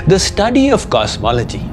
the study of cosmology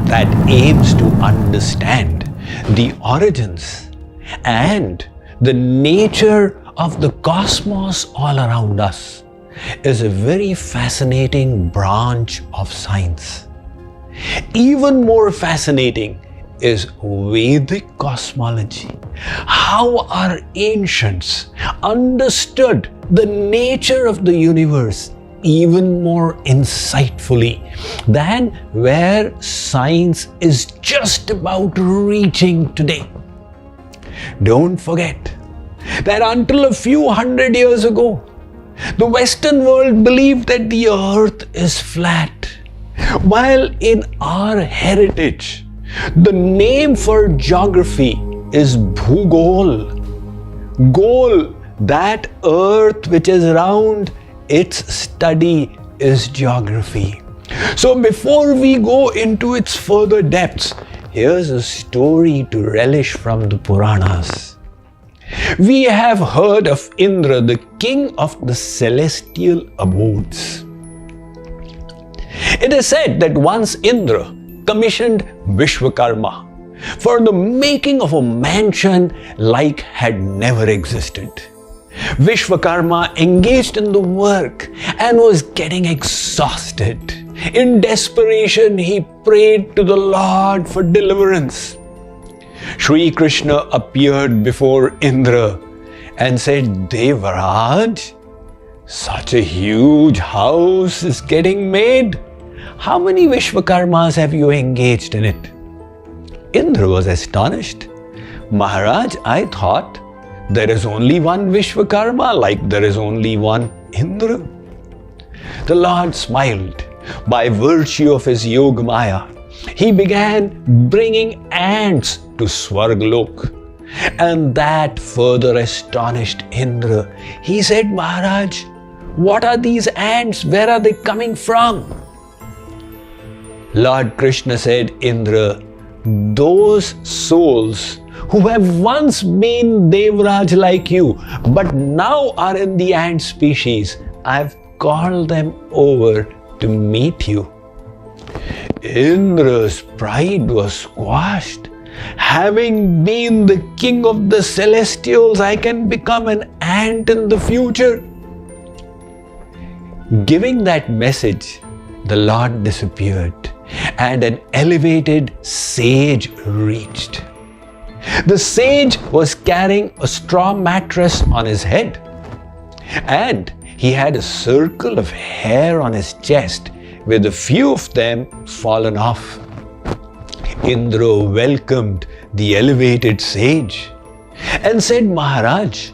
that aims to understand the origins and the nature of the cosmos all around us is a very fascinating branch of science. Even more fascinating is Vedic cosmology. How our ancients understood the nature of the universe even more insightfully than where science is just about reaching today. Don't forget that until a few hundred years ago, the Western world believed that the earth is flat, while in our heritage, the name for geography is Bhugol. Gol, that earth which is round, its study is geography. So before we go into its further depths, here's a story to relish from the Puranas. We have heard of Indra, the king of the celestial abodes. It is said that once Indra commissioned Vishwakarma for the making of a mansion like had never existed. Vishwakarma engaged in the work and was getting exhausted. In desperation, he prayed to the Lord for deliverance. Sri Krishna appeared before Indra and said, Devaraj, such a huge house is getting made. How many Vishwakarmas have you engaged in it? Indra was astonished. Maharaj, I thought there is only one Vishwakarma, like there is only one Indra. The Lord smiled. By virtue of his Yog Maya, he began bringing ants to Swarglok. And that further astonished Indra. He said, Maharaj, what are these ants? Where are they coming from? Lord Krishna said, Indra, those souls who have once been Devraj like you, but now are in the ant species, I've called them over to meet you. Indra's pride was squashed. Having been the king of the celestials, I can become an ant in the future. Giving that message, the Lord disappeared and an elevated sage reached. The sage was carrying a straw mattress on his head, and he had a circle of hair on his chest with a few of them fallen off. Indra welcomed the elevated sage and said, Maharaj,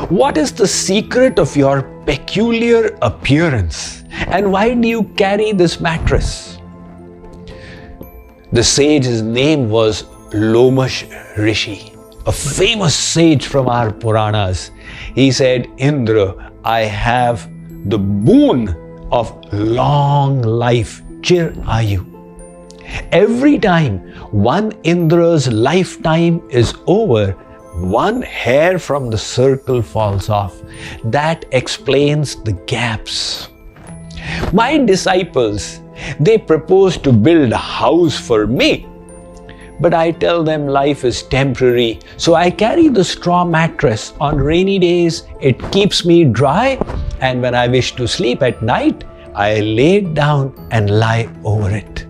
what is the secret of your peculiar appearance, and why do you carry this mattress? The sage's name was Lomash Rishi, a famous sage from our Puranas. He said, Indra, I have the boon of long life, Chir Ayu. Every time one Indra's lifetime is over, one hair from the circle falls off. That explains the gaps. My disciples, they propose to build a house for me. But I tell them life is temporary, so I carry the straw mattress. On rainy days, it keeps me dry, and when I wish to sleep at night, I lay it down and lie over it.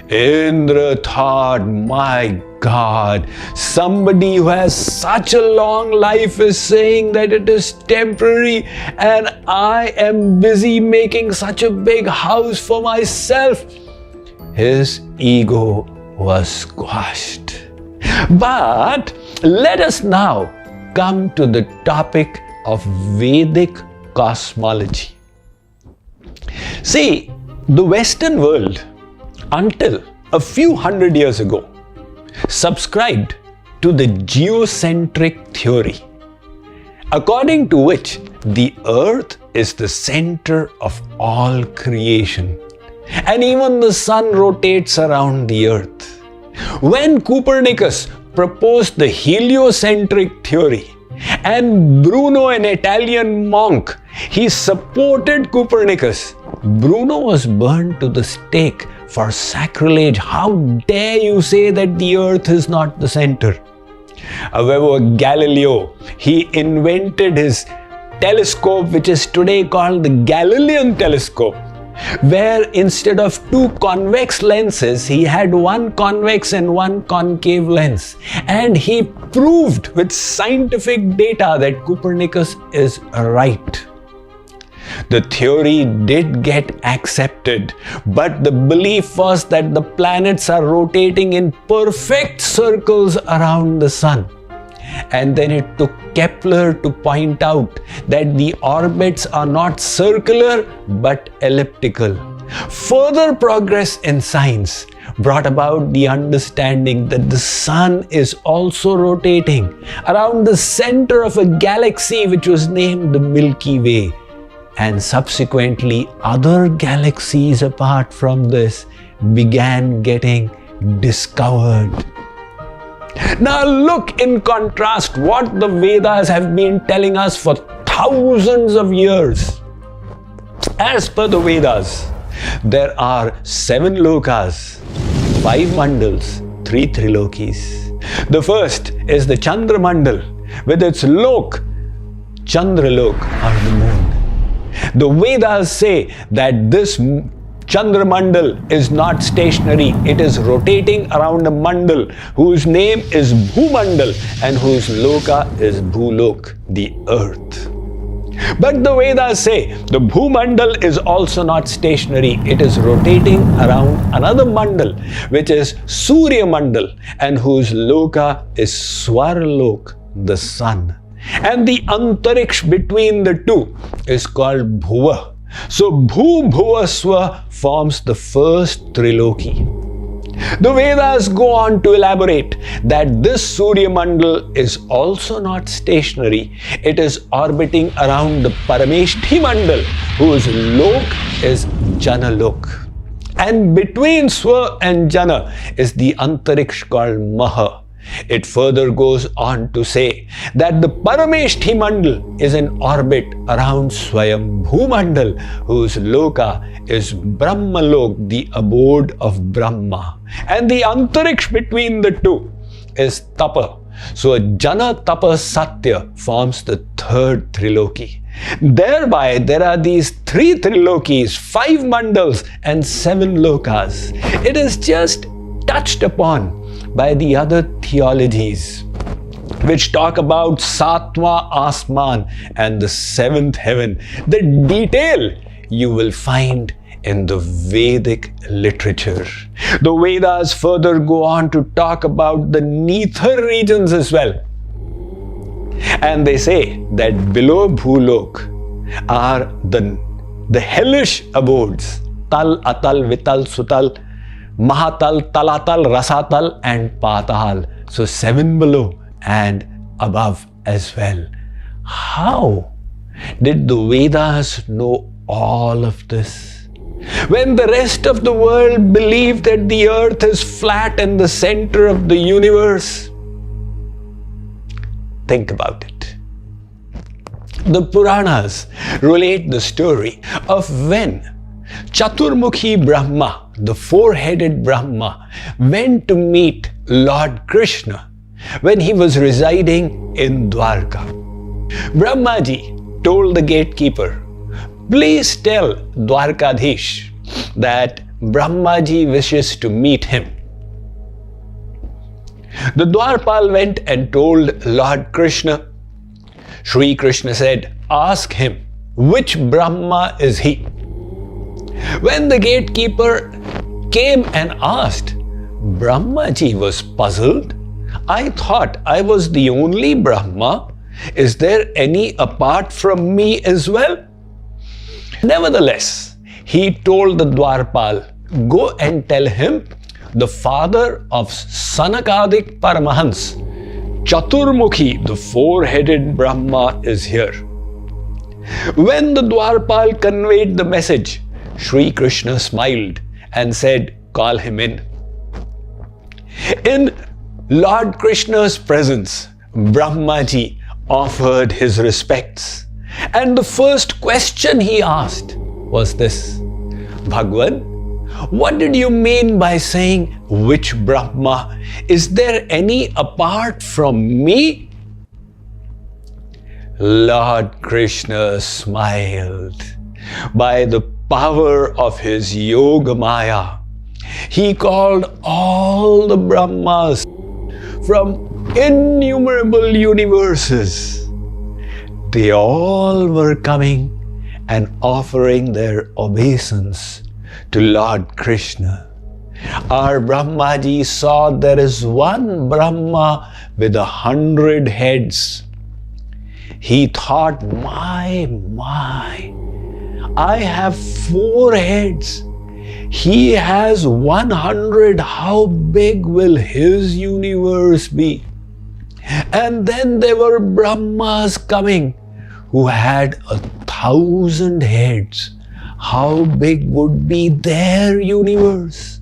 Indra thought, my God, somebody who has such a long life is saying that it is temporary, and I am busy making such a big house for myself. His ego was squashed. But let us now come to the topic of Vedic cosmology. See, the Western world, until a few hundred years ago, subscribed to the geocentric theory, according to which the earth is the center of all creation, and even the sun rotates around the earth. When Copernicus proposed the heliocentric theory, and Bruno, an Italian monk, he supported Copernicus, Bruno was burned to the stake for sacrilege. How dare you say that the earth is not the center? However, Galileo, he invented his telescope, which is today called the Galilean telescope, where instead of two convex lenses, he had one convex and one concave lens. And he proved with scientific data that Copernicus is right. The theory did get accepted, but the belief was that the planets are rotating in perfect circles around the sun. And then it took Kepler to point out that the orbits are not circular but elliptical. Further progress in science brought about the understanding that the sun is also rotating around the center of a galaxy which was named the Milky Way. And subsequently, other galaxies apart from this began getting discovered. Now look in contrast what the Vedas have been telling us for thousands of years. As per the Vedas, there are 7 lokas, 5 mandals, 3 trilokis. The first is the Chandra Mandal with its lok, Chandralok, or the moon. The Vedas say that this Chandra Mandal is not stationary. It is rotating around a mandal whose name is Bhumandal and whose loka is Bhulok, the earth. But the Vedas say the Bhumandal is also not stationary. It is rotating around another mandal, which is Surya Mandal, and whose loka is Swarlok, the sun. And the antariksh between the two is called Bhuva. So Bhu Bhuva Swa forms the first triloki. The Vedas go on to elaborate that this Surya Mandal is also not stationary. It is orbiting around the Parameshthi Mandal, whose lok is Janalok. And between Swa and Jana is the antariksh called Maha. It further goes on to say that the Parameshthi Mandal is in orbit around Swayambhu Mandal, whose loka is Brahmalok, the abode of Brahma. And the antariksh between the two is Tapa. So Jana Tapa Satya forms the third triloki. Thereby there are these 3 trilokis, 5 mandals and 7 lokas. It is just touched upon by the other theologies which talk about Satwa Asman and the 7th heaven. The detail you will find in the Vedic literature. The Vedas further go on to talk about the nether regions as well. And they say that below Bhulok are the hellish abodes, Tal, Atal, Vital, Sutal, Mahatal, Talatal, Rasatal and Patal. So 7 below and above as well. How did the Vedas know all of this? When the rest of the world believed that the earth is flat and the center of the universe. Think about it. The Puranas relate the story of when Chaturmukhi Brahma, the 4-headed Brahma, went to meet Lord Krishna when he was residing in Dwarka. Brahmaji told the gatekeeper, "Please tell Dwarkadhish that Brahmaji wishes to meet him." The Dwarpal went and told Lord Krishna. Sri Krishna said, "Ask him, which Brahma is he?" When the gatekeeper came and asked, Brahmaji was puzzled. "I thought I was the only Brahma. Is there any apart from me as well?" Nevertheless, he told the Dwarpal, "Go and tell him the father of Sanakadik Paramahans, Chaturmukhi, the 4-headed Brahma, is here." When the Dwarpal conveyed the message, Sri Krishna smiled and said, "Call him in." In Lord Krishna's presence, Brahmaji offered his respects. And the first question he asked was this: Bhagwan, what did you mean by saying which Brahma? Is there any apart from me? Lord Krishna smiled. By the power of his Yoga Maya, he called all the Brahmas from innumerable universes. They all were coming and offering their obeisance to Lord Krishna. Our Brahmaji saw there is one Brahma with 100 heads. He thought, my, I have 4 heads. He has 100. How big will his universe be? And then there were Brahmas coming who had 1,000 heads. How big would be their universe?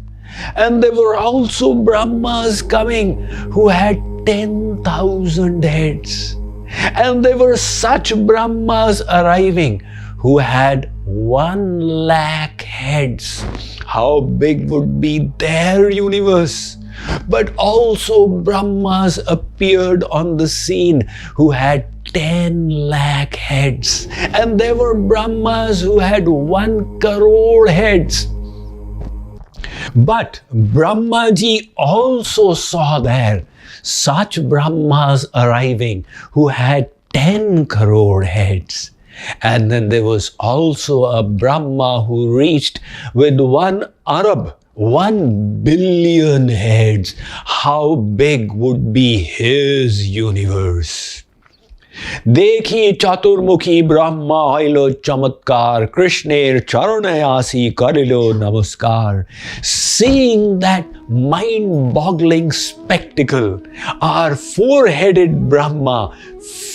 And there were also Brahmas coming who had 10,000 heads. And there were such Brahmas arriving who had 1,00,000 heads. How big would be their universe? But also Brahmas appeared on the scene who had 10,00,000 heads. And there were Brahmas who had 1 crore heads. But Brahmaji also saw there such Brahmas arriving who had 10 crore heads. And then there was also a Brahma who reached with 1 Arab, 1 billion heads. How big would be his universe? Dekhi chaturmukhi Brahma hoilo chamatkar, Krishner charanayasi karilo namaskar. Seeing that mind-boggling spectacle, our 4-headed Brahma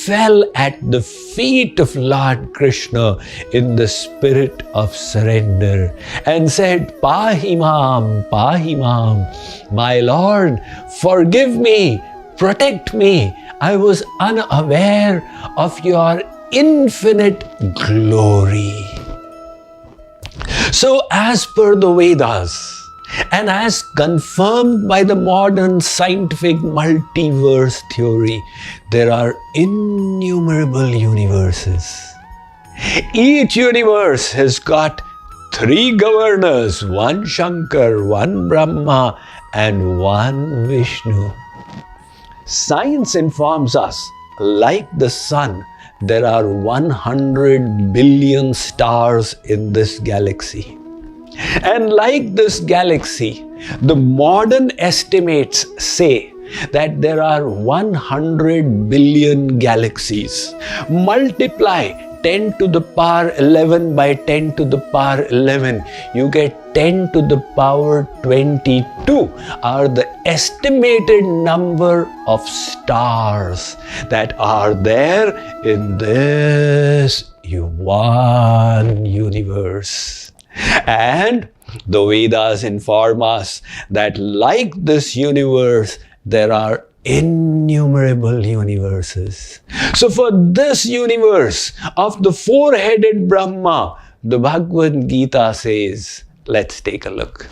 fell at the feet of Lord Krishna in the spirit of surrender and said, Pahimam, Pahimam, my Lord, forgive me, protect me. I was unaware of your infinite glory. So as per the Vedas, and as confirmed by the modern scientific multiverse theory, there are innumerable universes. Each universe has got 3 governors, 1 Shankar, 1 Brahma, and 1 Vishnu. Science informs us, like the sun, there are 100 billion stars in this galaxy. And like this galaxy, the modern estimates say that there are 100 billion galaxies. Multiply 10 to the power 11 by 10 to the power 11, you get 10 to the power 22 are the estimated number of stars that are there in this one universe. And the Vedas inform us that like this universe, there are innumerable universes. So for this universe of the 4-headed Brahma, the Bhagavad Gita says, let's take a look.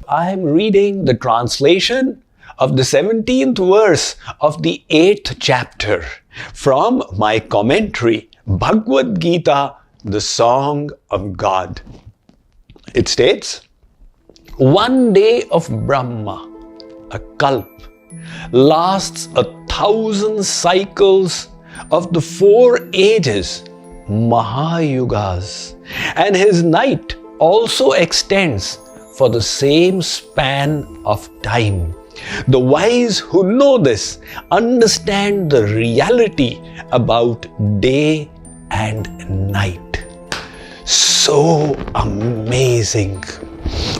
I am reading the translation of the 17th verse of the 8th chapter from my commentary, Bhagavad Gita, the Song of God. It states, 1 day of Brahma, a kalp, lasts 1,000 cycles of the 4 ages, Mahayugas, and his night also extends for the same span of time. The wise who know this understand the reality about day and night. So amazing.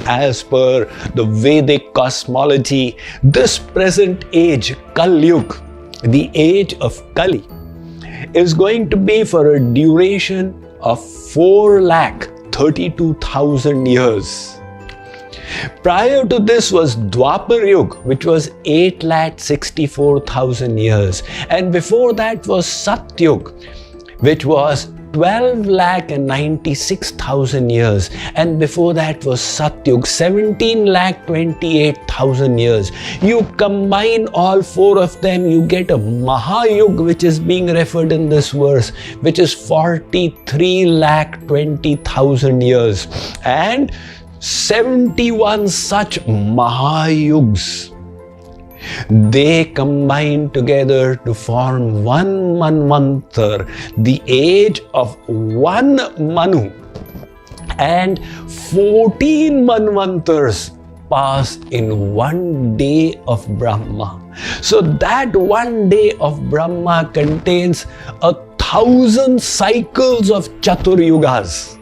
As per the Vedic cosmology, this present age, Kali Yuga, the age of Kali, is going to be for a duration of 4,32,000 years. Prior to this was Dwapar Yuga, which was 8,64,000 years. And before that was Satyug, which was 12 lakh and 96,000 years, and before that was Satyug, 17 lakh 28,000 years. You combine all four of them, you get a Mahayug, which is being referred in this verse, which is 43 lakh 20,000 years, and 71 such Mahayugs. They combine together to form one Manvantar, the age of one Manu, and 14 Manvantars pass in one day of Brahma. So that one day of Brahma contains 1,000 cycles of Chaturyugas.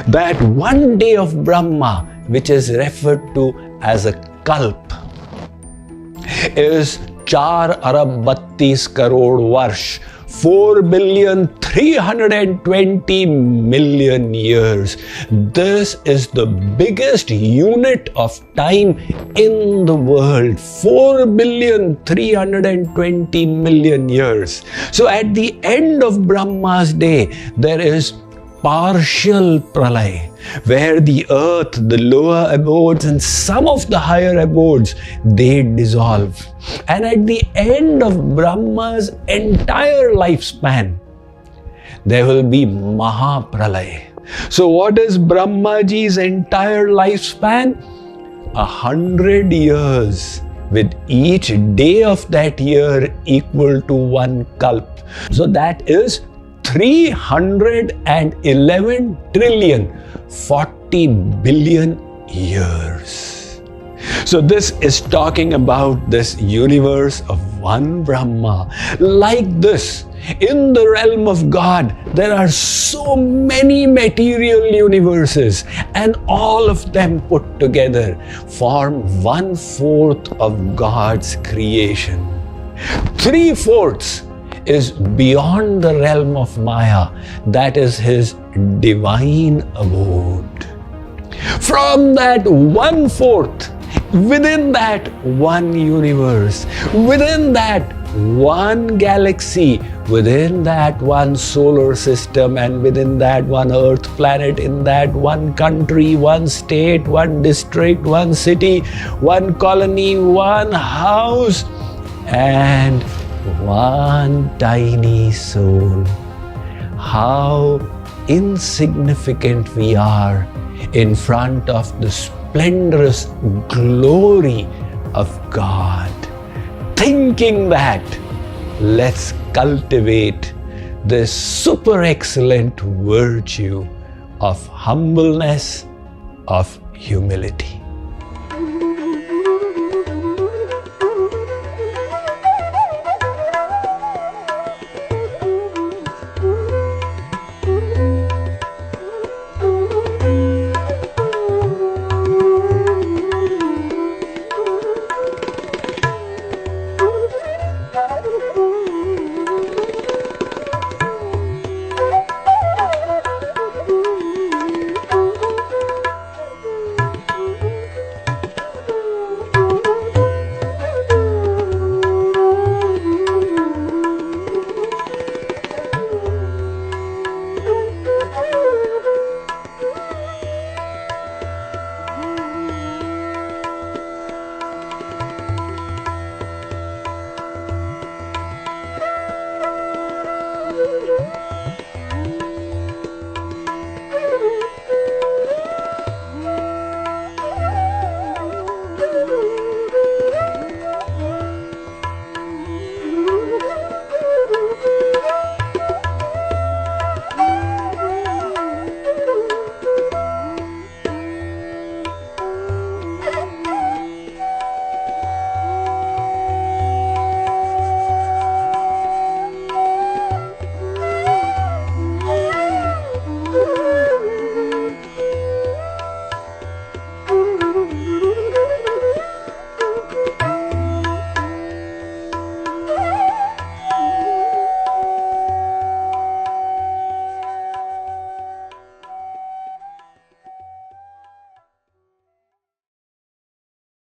That one day of Brahma, which is referred to as a Kalp, is 4 arab 32 crore varsh, 4,320,000,000 years. This is the biggest unit of time in the world, 4,320,000,000 years. So at the end of Brahma's day, there is partial pralay, where the earth, the lower abodes and some of the higher abodes, they dissolve. And at the end of Brahma's entire lifespan, there will be Mahapralay. So what is Brahmaji's entire lifespan? 100 years, with each day of that year equal to one kalp. So that is 311 trillion 40 billion years. So this is talking about this universe of one Brahma. Like this, in the realm of God, there are so many material universes, and all of them put together form 1/4 of God's creation. 3/4 is beyond the realm of Maya, that is His divine abode. From that 1/4, within that one universe, within that one galaxy, within that one solar system, and within that one earth planet, in that one country, one state, one district, one city, one colony, one house, and one tiny soul. How insignificant we are in front of the splendorous glory of God. Thinking that, let's cultivate this super excellent virtue of humbleness, of humility.